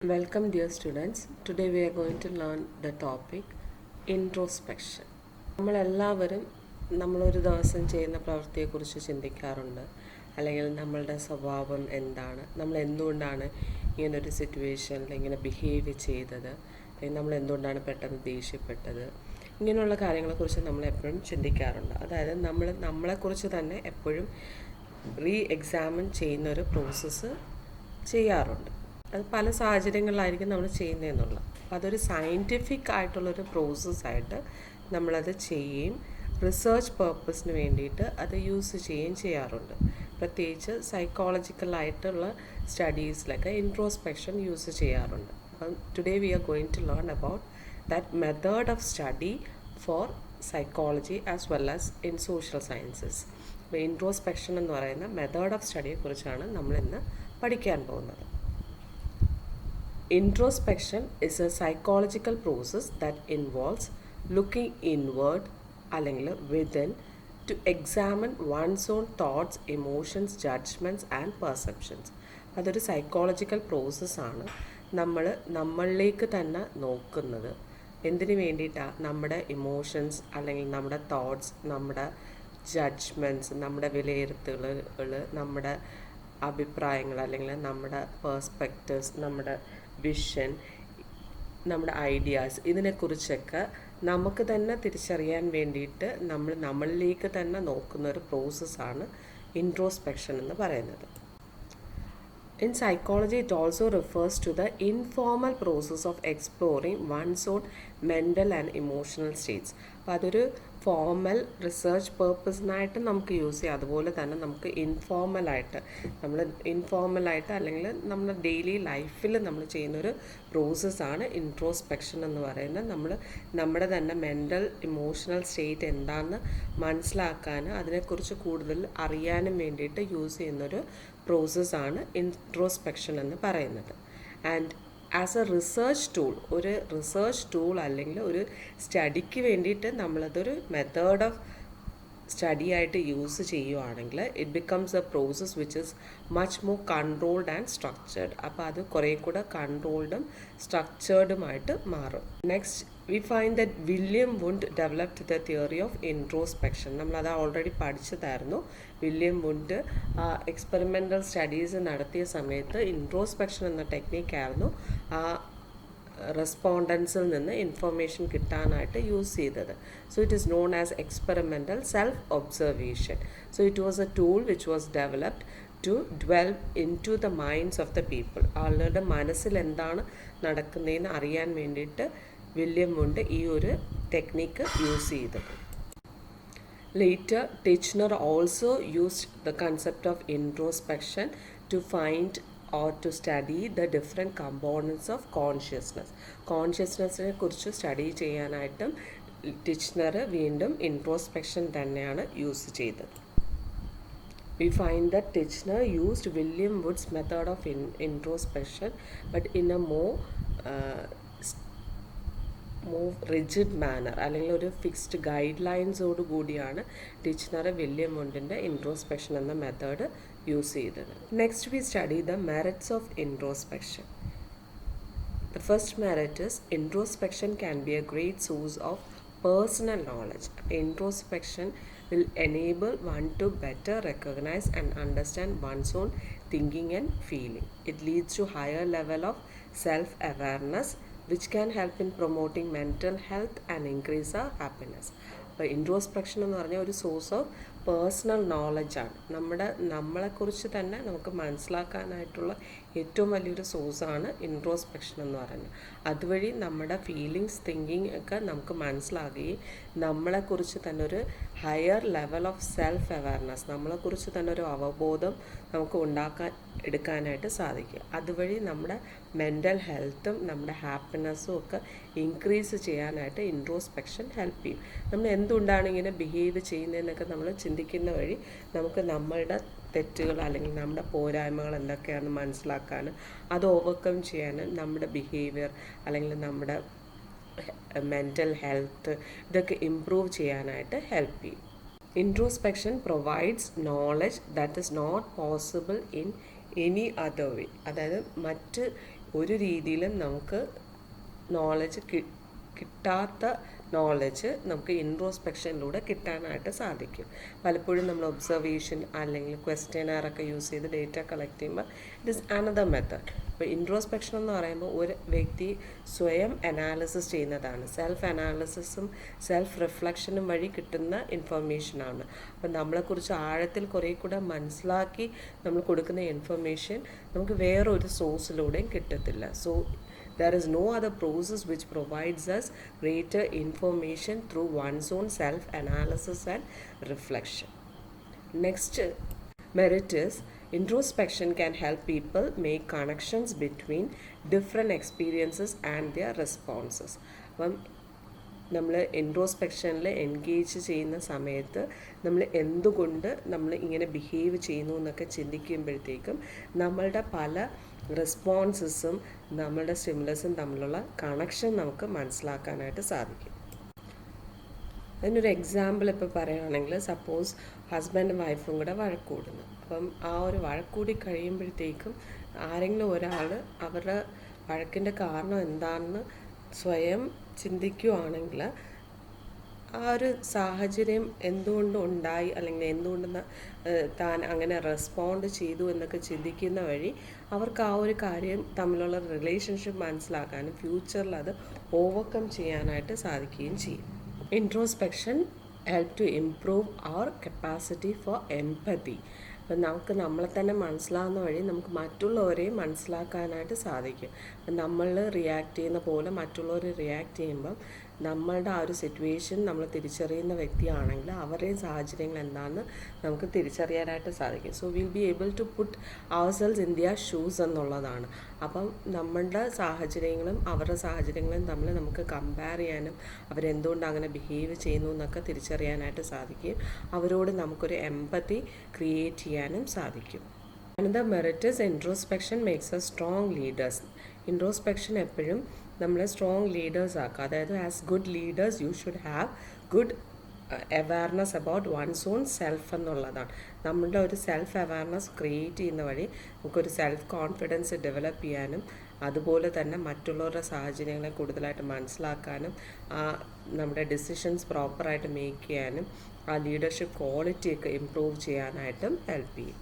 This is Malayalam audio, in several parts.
Welcome dear students. Today we are going to learn the topic introspection. നമ്മളെല്ലാവരും നമ്മളൊരു ദിവസം ചെയ്യുന്ന പ്രവൃത്തിയെക്കുറിച്ച് ചിന്തിക്കാറുണ്ട്. അല്ലെങ്കിൽ നമ്മളുടെ സ്വഭാവം എന്താണ്, നമ്മൾ എന്തുകൊണ്ടാണ് ഇങ്ങനൊരു സിറ്റുവേഷനിൽ ഇങ്ങനെ ബിഹേവ് ചെയ്തത്, അല്ലെങ്കിൽ നമ്മൾ എന്തുകൊണ്ടാണ് പെട്ടെന്ന് ദേഷ്യപ്പെട്ടത്, ഇങ്ങനെയുള്ള കാര്യങ്ങളെക്കുറിച്ച് നമ്മൾ എപ്പോഴും ചിന്തിക്കാറുണ്ട്. അതായത് നമ്മളെക്കുറിച്ച് തന്നെ എപ്പോഴും എക്സാമിൻ ചെയ്യുന്നൊരു പ്രോസസ്സ് ചെയ്യാറുണ്ട്. അത് പല സാഹചര്യങ്ങളിലായിരിക്കും നമ്മൾ ചെയ്യുന്നതെന്നുള്ളത്. അപ്പോൾ അതൊരു സയൻറ്റിഫിക് ആയിട്ടുള്ളൊരു പ്രോസസ്സായിട്ട് നമ്മളത് ചെയ്യുകയും റിസർച്ച് പർപ്പസിന് വേണ്ടിയിട്ട് അത് യൂസ് ചെയ്യുകയും ചെയ്യാറുണ്ട്. പ്രത്യേകിച്ച് സൈക്കോളജിക്കലായിട്ടുള്ള സ്റ്റഡീസിലൊക്കെ ഇൻട്രോസ്പെക്ഷൻ യൂസ് ചെയ്യാറുണ്ട്. അപ്പം today we are going to learn about that method of study for psychology as well as in social sciences. അപ്പോൾ ഇൻട്രോസ്പെക്ഷൻ എന്ന് പറയുന്ന മെത്തേഡ് ഓഫ് സ്റ്റഡിയെക്കുറിച്ചാണ് നമ്മളിന്ന് പഠിക്കാൻ പോകുന്നത്. Introspection is a psychological process that involves looking inward അല്ലെങ്കിൽ within to examine one's own thoughts, emotions, judgments and perceptions. അതൊരു സൈക്കോളജിക്കൽ പ്രോസസ്സാണ്. നമ്മളിലേക്ക് തന്നെ നോക്കുന്നത്. എന്തിനു വേണ്ടിയിട്ടാണ്? നമ്മുടെ ഇമോഷൻസ് അല്ലെങ്കിൽ നമ്മുടെ തോട്ട്സ്, നമ്മുടെ ജഡ്ജ്മെൻറ്റ്സ്, നമ്മുടെ വിലയിരുത്തലുകൾ, നമ്മുടെ അഭിപ്രായങ്ങൾ അല്ലെങ്കിൽ നമ്മുടെ പേഴ്സ്പെക്റ്റീവ്സ്, നമ്മുടെ വിഷൻ, നമ്മുടെ ഐഡിയാസ്, ഇതിനെക്കുറിച്ചൊക്കെ നമുക്ക് തന്നെ തിരിച്ചറിയാൻ വേണ്ടിയിട്ട് നമ്മളിലേക്ക് തന്നെ നോക്കുന്ന ഒരു പ്രോസസ്സാണ് ഇൻട്രോസ്പെക്ഷൻ എന്ന് പറയുന്നത്. In psychology, it also refers to the informal process of exploring one's own mental and emotional states. അപ്പോൾ അതൊരു ഫോർമൽ റിസർച്ച് പേർപ്പസിനായിട്ട് നമുക്ക് യൂസ് ചെയ്യാം. അതുപോലെ തന്നെ നമുക്ക് ഇൻഫോർമലായിട്ട് അല്ലെങ്കിൽ നമ്മുടെ ഡെയിലി ലൈഫിൽ നമ്മൾ ചെയ്യുന്നൊരു പ്രോസസ്സാണ് ഇൻട്രോസ്പെക്ഷൻ എന്ന് പറയുന്നത്. നമ്മുടെ തന്നെ മെൻ്റൽ ഇമോഷണൽ സ്റ്റേറ്റ് എന്താണെന്ന് മനസ്സിലാക്കാൻ, അതിനെക്കുറിച്ച് കൂടുതൽ അറിയാനും വേണ്ടിയിട്ട് യൂസ് ചെയ്യുന്നൊരു പ്രോസസ്സാണ് ഇൻട്രോസ്പെക്ഷൻ എന്ന് പറയുന്നത്. And as a research tool അല്ലെങ്കിൽ ഒരു സ്റ്റഡിക്ക് വേണ്ടിയിട്ട് നമ്മളതൊരു മെത്തേഡ് ഓഫ് സ്റ്റഡി ആയിട്ട് യൂസ് ചെയ്യുവാണെങ്കിൽ it becomes a process which is much more controlled and structured. അപ്പോൾ അത് കുറേ കൂടെ കൺട്രോൾഡും സ്ട്രക്ചേർഡുമായിട്ട് മാറും. Next we find that William Wundt developed the theory of introspection. നമ്മളത് ഓൾറെഡി പഠിച്ചതായിരുന്നു. വില്യം വുണ്ട് എക്സ്പെരിമെൻ്റൽ സ്റ്റഡീസ് നടത്തിയ സമയത്ത് ഇൻട്രോസ്പെക്ഷൻ എന്ന ടെക്നിക്കായിരുന്നു ആ റെസ്പോണ്ടൻസിൽ നിന്ന് ഇൻഫർമേഷൻ കിട്ടാനായിട്ട് യൂസ് ചെയ്തത്. So it is known as experimental self observation. So it was a tool which was developed to dwell into the minds of the people. ആളുകളുടെ മനസ്സിൽ എന്താണ് നടക്കുന്നതെന്ന് അറിയാൻ വേണ്ടിയിട്ട് വില്യം വുണ്ട് ഈ ഒരു ടെക്നിക്ക് യൂസ് ചെയ്തത്. Later, Titchener also used the concept of introspection to find or to study the different components of consciousness. കോൺഷ്യസ്നെസ്സിനെ കുറിച്ച് സ്റ്റഡി ചെയ്യാനായിട്ടും ടിച്ച്നർ വീണ്ടും ഇൻട്രോസ്പെക്ഷൻ തന്നെയാണ് യൂസ് ചെയ്തത്. We find that Titchener used William Wood's method of introspection but in a more rigid manner, അല്ലെങ്കിൽ ഒരു ഫിക്സ്ഡ് ഗൈഡ് ലൈൻസോട് കൂടിയാണ് ടിച്ച്നർ വില്യം വുണ്ടിൻ്റെ ഇൻട്രോസ്പെക്ഷൻ എന്ന മെത്തേഡ് യൂസ് ചെയ്തത്. Next we study the merits of introspection. The first merit is introspection can be a great source of personal knowledge. Introspection will enable one to better recognize and understand one's own thinking and feeling. It leads to higher level of self-awareness which can help in promoting mental health and increase our happiness. അപ്പോൾ ഇൻട്രോസ്പെക്ഷൻ എന്ന് പറഞ്ഞാൽ ഒരു സോഴ്സ് ഓഫ് പേഴ്സണൽ നോളജാണ്. നമ്മളെക്കുറിച്ച് തന്നെ നമുക്ക് മനസ്സിലാക്കാനായിട്ടുള്ള ഏറ്റവും വലിയൊരു സോഴ്സാണ് ഇൻട്രോസ്പെക്ഷൻ എന്ന് പറയുന്നത്. അതുവഴി നമ്മുടെ ഫീലിങ്സ്, തിങ്കിങ് ഒക്കെ നമുക്ക് മനസ്സിലാകുകയും നമ്മളെക്കുറിച്ച് തന്നെ ഒരു higher level of self awareness, നമ്മളെക്കുറിച്ച് തന്നെ ഒരു അവബോധം നമുക്ക് എടുക്കാനായിട്ട് സാധിക്കും. അതുവഴി നമ്മുടെ മെൻ്റൽ ഹെൽത്തും നമ്മുടെ ഹാപ്പിനെസ്സും ഒക്കെ ഇൻക്രീസ് ചെയ്യാനായിട്ട് ഇൻട്രോസ്പെക്ഷൻ ഹെൽപ്പ് ചെയ്യും. നമ്മൾ എന്തുകൊണ്ടാണ് ഇങ്ങനെ ബിഹേവ് ചെയ്യുന്നതെന്നൊക്കെ നമ്മൾ ചിന്തിക്കുന്ന വഴി നമുക്ക് നമ്മളുടെ തെറ്റുകൾ അല്ലെങ്കിൽ നമ്മുടെ പോരായ്മകൾ എന്തൊക്കെയാണെന്ന് മനസ്സിലാക്കാനും അത് ഓവർകം ചെയ്യാനും നമ്മുടെ ബിഹേവിയർ അല്ലെങ്കിൽ നമ്മുടെ മെൻ്റൽ ഹെൽത്ത് ഇതൊക്കെ ഇംപ്രൂവ് ചെയ്യാനായിട്ട് ഹെൽപ്പ് ചെയ്യും. Introspection provides knowledge that is not possible in any other way. അതായത് മറ്റ് ഒരു രീതിയിലും നമുക്ക് നോളജ് കിട്ടാത്ത നോളജ് നമുക്ക് ഇൻട്രോസ്പെക്ഷനിലൂടെ കിട്ടാനായിട്ട് സാധിക്കും. പലപ്പോഴും നമ്മൾ ഒബ്സർവേഷൻ അല്ലെങ്കിൽ ക്വസ്റ്റ്യനറൊക്കെ യൂസ് ചെയ്ത് ഡേറ്റ കളക്ട് ചെയ്യുമ്പോൾ ഇറ്റ് ഈസ് അനദർ മെത്തേഡ്. ഇപ്പോൾ ഇൻട്രോസ്പെക്ഷൻ എന്ന് പറയുമ്പോൾ ഒരു വ്യക്തി സ്വയം അനാലിസിസ് ചെയ്യുന്നതാണ്. സെൽഫ് അനാലിസിസും സെൽഫ് റിഫ്ലക്ഷനും വഴി കിട്ടുന്ന ഇൻഫർമേഷനാണ്. അപ്പം നമ്മളെക്കുറിച്ച് ആഴത്തിൽ കുറേ കൂടെ മനസ്സിലാക്കി നമ്മൾ കൊടുക്കുന്ന ഇൻഫർമേഷൻ നമുക്ക് വേറൊരു സോഴ്സിലൂടെയും കിട്ടത്തില്ല. So there is no other process which provides us greater information through one's own self-analysis and reflection. Next merit is introspection can help people make connections between different experiences and their responses. അപ്പം നമ്മൾ ഇൻട്രോസ്പെക്ഷനിൽ എൻഗേജ് ചെയ്യുന്ന സമയത്ത് നമ്മൾ എന്തുകൊണ്ട് നമ്മൾ ഇങ്ങനെ ബിഹേവ് ചെയ്യുന്നു എന്നൊക്കെ ചിന്തിക്കുമ്പോഴത്തേക്കും നമ്മളുടെ പല റെസ്പോൺസസും നമ്മളുടെ സ്റ്റിമുലസും തമ്മിലുള്ള കണക്ഷൻ നമുക്ക് മനസ്സിലാക്കാനായിട്ട് സാധിക്കും. അതിനൊരു എക്സാമ്പിൾ ഇപ്പോൾ പറയുകയാണെങ്കിൽ, സപ്പോസ് ഹസ്ബൻഡും വൈഫും കൂടെ വഴക്കൂടുന്നു. അപ്പം ആ ഒരു വഴക്കൂടി കഴിയുമ്പോഴത്തേക്കും ആരെങ്കിലും ഒരാൾ അവരുടെ വഴക്കിൻ്റെ കാരണം എന്താണെന്ന് സ്വയം ചിന്തിക്കുകയാണെങ്കിൽ ആ ഒരു സാഹചര്യം എന്തുകൊണ്ടുണ്ടായി അല്ലെങ്കിൽ എന്തുകൊണ്ടെന്ന് താൻ അങ്ങനെ റെസ്പോണ്ട് ചെയ്തു എന്നൊക്കെ ചിന്തിക്കുന്ന വഴി അവർക്ക് ആ ഒരു കാര്യം തമ്മിലുള്ള റിലേഷൻഷിപ്പ് മനസ്സിലാക്കാനും ഫ്യൂച്ചറിൽ അത് ഓവർകം ചെയ്യാനായിട്ട് സാധിക്കുകയും ചെയ്യും. Introspection help to improve our capacity for empathy. അപ്പം നമുക്ക് നമ്മളെ തന്നെ മനസ്സിലാകുന്ന വഴി നമുക്ക് മറ്റുള്ളവരെയും മനസ്സിലാക്കാനായിട്ട് സാധിക്കും. അപ്പം നമ്മൾ റിയാക്ട് ചെയ്യുന്ന പോലെ മറ്റുള്ളവർ റിയാക്ട് ചെയ്യുമ്പം നമ്മളുടെ ആ ഒരു സിറ്റുവേഷൻ നമ്മൾ തിരിച്ചറിയുന്ന വ്യക്തിയാണെങ്കിൽ അവരുടെയും സാഹചര്യങ്ങൾ എന്താണെന്ന് നമുക്ക് തിരിച്ചറിയാനായിട്ട് സാധിക്കും. So will be able to put our selves in their shoes എന്നുള്ളതാണ്. അപ്പം നമ്മളുടെ സാഹചര്യങ്ങളും അവരുടെ സാഹചര്യങ്ങളും തമ്മിൽ നമുക്ക് കമ്പയർ ചെയ്യാനും അവരെന്തുകൊണ്ട് അങ്ങനെ ബിഹേവ് ചെയ്യുന്നു എന്നൊക്കെ തിരിച്ചറിയാനായിട്ട് സാധിക്കും. അവരോട് നമുക്കൊരു എംപതി ക്രിയേറ്റ് ചെയ്യാനും സാധിക്കും. Another merit is introspection makes us strong leaders. Introspection എപ്പോഴും നമ്മളെ സ്ട്രോങ് ലീഡേഴ്സ് ആക്കുക. അതായത് as good leaders you should have good awareness about one's own self എന്നുള്ളതാണ്. നമ്മളുടെ ഒരു സെൽഫ് അവയർനെസ് ക്രിയേറ്റ് ചെയ്യുന്ന വഴി നമുക്കൊരു സെൽഫ് കോൺഫിഡൻസ് ഡെവലപ്പ് ചെയ്യാനും അതുപോലെ തന്നെ മറ്റുള്ളവരുടെ സാഹചര്യങ്ങളെ കൂടുതലായിട്ട് മനസ്സിലാക്കാനും നമ്മുടെ ഡിസിഷൻസ് പ്രോപ്പറായിട്ട് മേക്ക് ചെയ്യാനും ആ ലീഡർഷിപ്പ് ക്വാളിറ്റിയൊക്കെ ഇംപ്രൂവ് ചെയ്യാനായിട്ടും ഹെൽപ്പ് ചെയ്യും.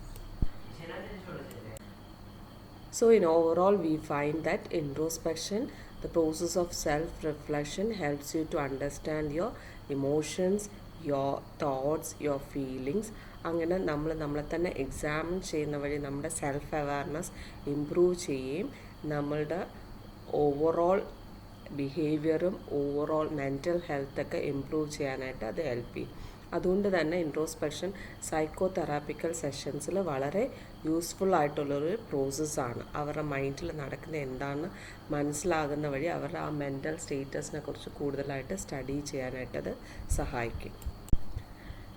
So in overall we find that introspection, the process of self-reflection, helps you to understand your emotions, your thoughts, your feelings. അങ്ങനെ നമ്മളെ തന്നെ എക്സാമിൻ ചെയ്യുന്ന വഴി നമ്മുടെ സെൽഫ് അവയർനെസ് ഇംപ്രൂവ് ചെയ്യുകയും നമ്മളുടെ ഓവറോൾ ബിഹേവിയറും ഓവറോൾ മെൻ്റൽ ഹെൽത്തൊക്കെ ഇംപ്രൂവ് ചെയ്യാനായിട്ട് അത് ഹെൽപ്പ് ചെയ്യും. അതുകൊണ്ട് തന്നെ ഇൻട്രോസ്പെക്ഷൻ സൈക്കോ തെറാപ്പിക്കൽ സെഷൻസിൽ വളരെ യൂസ്ഫുൾ ആയിട്ടുള്ളൊരു പ്രോസസ്സാണ്. അവരുടെ മൈൻഡിൽ നടക്കുന്ന എന്താണെന്ന് മനസ്സിലാകുന്ന വഴി അവരുടെ ആ മെൻ്റൽ സ്റ്റേറ്റസിനെ കുറിച്ച് കൂടുതലായിട്ട് സ്റ്റഡി ചെയ്യാനായിട്ടത് സഹായിക്കും.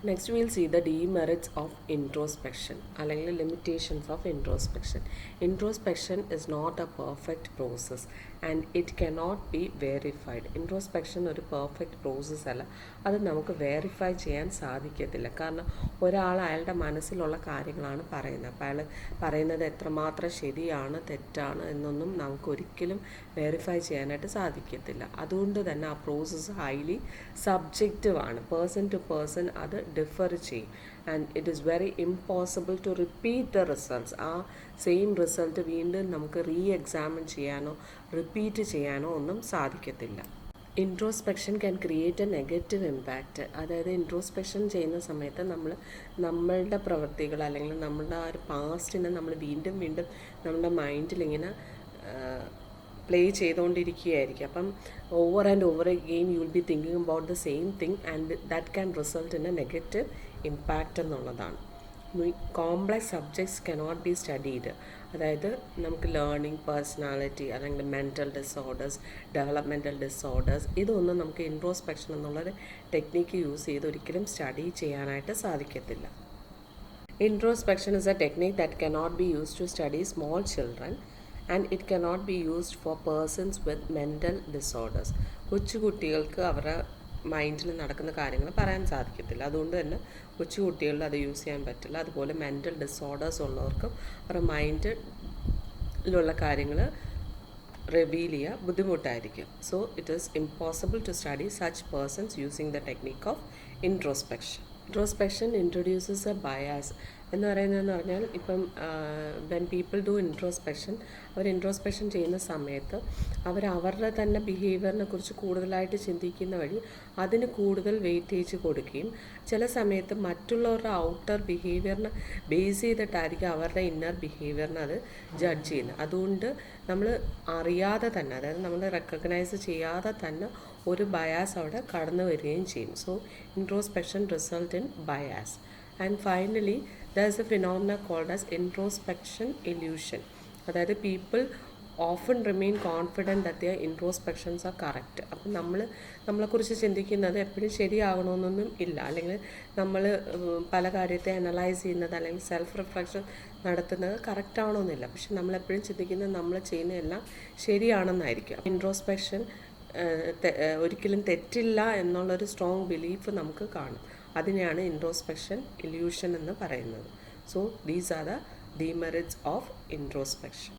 Next will see the demerits of introspection അല്ലെങ്കിൽ limitations of introspection. Introspection is not a perfect process and it cannot be verified. Introspection ഒരു പെർഫെക്റ്റ് പ്രോസസ്സ് അല്ല. അത് നമുക്ക് വെരിഫൈ ചെയ്യാൻ സാധിക്കത്തില്ല. കാരണം ഒരാൾ അയാളുടെ മനസ്സിലുള്ള കാര്യങ്ങളാണ് പറയുന്നത്. അപ്പോൾ അയാൾ പറയുന്നത് എത്രമാത്രം ശരിയാണ് തെറ്റാണ് എന്നൊന്നും നമുക്കൊരിക്കലും വെരിഫൈ ചെയ്യാനായിട്ട് സാധിക്കത്തില്ല. അതുകൊണ്ട് തന്നെ ആ പ്രോസസ്സ് ഹൈലി സബ്ജക്റ്റീവാണ്. പേഴ്സൺ ടു പേഴ്സൺ അത് ഡിഫർ ചെയ്യും. And it is very impossible to repeat the results. ആ സെയിം റിസൾട്ട് വീണ്ടും നമുക്ക് റീ എക്സാമിൻ ചെയ്യാനോ റിപ്പീറ്റ് ചെയ്യാനോ ഒന്നും സാധിക്കത്തില്ല. Introspection can create a negative impact. അതായത് ഇൻട്രോസ്പെക്ഷൻ ചെയ്യുന്ന സമയത്ത് നമ്മളുടെ പ്രവൃത്തികൾ അല്ലെങ്കിൽ നമ്മളുടെ ആ ഒരു പാസ്റ്റിനെ നമ്മൾ വീണ്ടും നമ്മുടെ മൈൻഡിലിങ്ങനെ പ്ലേ ചെയ്തുകൊണ്ടിരിക്കുകയായിരിക്കും. അപ്പം over and over again you will be thinking about the same thing and that can result in a negative impact എന്നുള്ളതാണ്. Complex subjects cannot be studied. അതായത് നമുക്ക് ലേണിംഗ്, പേഴ്സണാലിറ്റി അല്ലെങ്കിൽ മെൻ്റൽ ഡിസോർഡേഴ്സ്, ഡെവലപ്മെൻറ്റൽ ഡിസോർഡേഴ്സ് ഇതൊന്നും നമുക്ക് ഇൻട്രോസ്പെക്ഷൻ എന്നുള്ളൊരു ടെക്നിക്ക് യൂസ് ചെയ്ത് ഒരിക്കലും സ്റ്റഡി ചെയ്യാനായിട്ട് സാധിക്കത്തില്ല. Introspection is a technique that cannot be used to study small children and it cannot be used for persons with mental disorders. കൊച്ചുകുട്ടികൾക്ക് അവരുടെ മൈൻഡിൽ നടക്കുന്ന കാര്യങ്ങൾ പറയാൻ സാധിക്കത്തില്ല. അതുകൊണ്ട് തന്നെ കൊച്ചുകുട്ടികളിൽ അത് യൂസ് ചെയ്യാൻ പറ്റില്ല. അതുപോലെ മെൻ്റൽ ഡിസോർഡേഴ്സ് ഉള്ളവർക്കും അവരുടെ മൈൻഡിലുള്ള കാര്യങ്ങൾ റിവീൽ ചെയ്യുക ബുദ്ധിമുട്ടായിരിക്കും. So it is impossible to study such persons using the technique of introspection. Introspection introduces a bias എന്ന് പറയുന്നതെന്ന് പറഞ്ഞാൽ ഇപ്പം വെൻ പീപ്പിൾ ഡു ഇൻട്രോസ്പെക്ഷൻ, അവർ ഇൻട്രോസ്പെക്ഷൻ ചെയ്യുന്ന സമയത്ത് അവർ അവരുടെ തന്നെ ബിഹേവിയറിനെ കുറിച്ച് കൂടുതലായിട്ട് ചിന്തിക്കുന്ന വഴി അതിന് കൂടുതൽ വെയിറ്റേജ് കൊടുക്കുകയും ചില സമയത്ത് മറ്റുള്ളവരുടെ ഔട്ടർ ബിഹേവിയറിനെ ബേസ് ചെയ്തിട്ടായിരിക്കും അവരുടെ ഇന്നർ ബിഹേവിയറിനെ അത് ജഡ്ജ് ചെയ്യുന്നത്. അതുകൊണ്ട് നമ്മൾ അറിയാതെ തന്നെ, അതായത് നമ്മൾ റെക്കഗ്നൈസ് ചെയ്യാതെ തന്നെ ഒരു ബയാസ് അവിടെ കടന്നു വരികയും ചെയ്യും. So introspection result in bias. And finally, there is a phenomena called as introspection illusion. അതായത് people often remain confident that their introspections are correct. അപ്പം നമ്മളെക്കുറിച്ച് ചിന്തിക്കുന്നത് എപ്പോഴും ശരിയാകണമെന്നൊന്നും ഇല്ല, അല്ലെങ്കിൽ നമ്മൾ പല കാര്യത്തെ അനലൈസ് ചെയ്യുന്നത് അല്ലെങ്കിൽ സെൽഫ് റിഫ്ലക്ഷൻ നടത്തുന്നത് കറക്റ്റ് ആവണമെന്നില്ല. പക്ഷെ നമ്മളെപ്പോഴും ചിന്തിക്കുന്നത് നമ്മൾ ചെയ്യുന്ന എല്ലാം ശരിയാണെന്നായിരിക്കും. ഇൻട്രോസ്പെക്ഷൻ ഒരിക്കലും തെറ്റില്ല എന്നുള്ളൊരു സ്ട്രോങ് ബിലീഫ് നമുക്ക് കാണും. അതിനെയാണ് ഇൻട്രോസ്പെക്ഷൻ ഇല്യൂഷൻ എന്ന് പറയുന്നത്. So these are the demerits of introspection.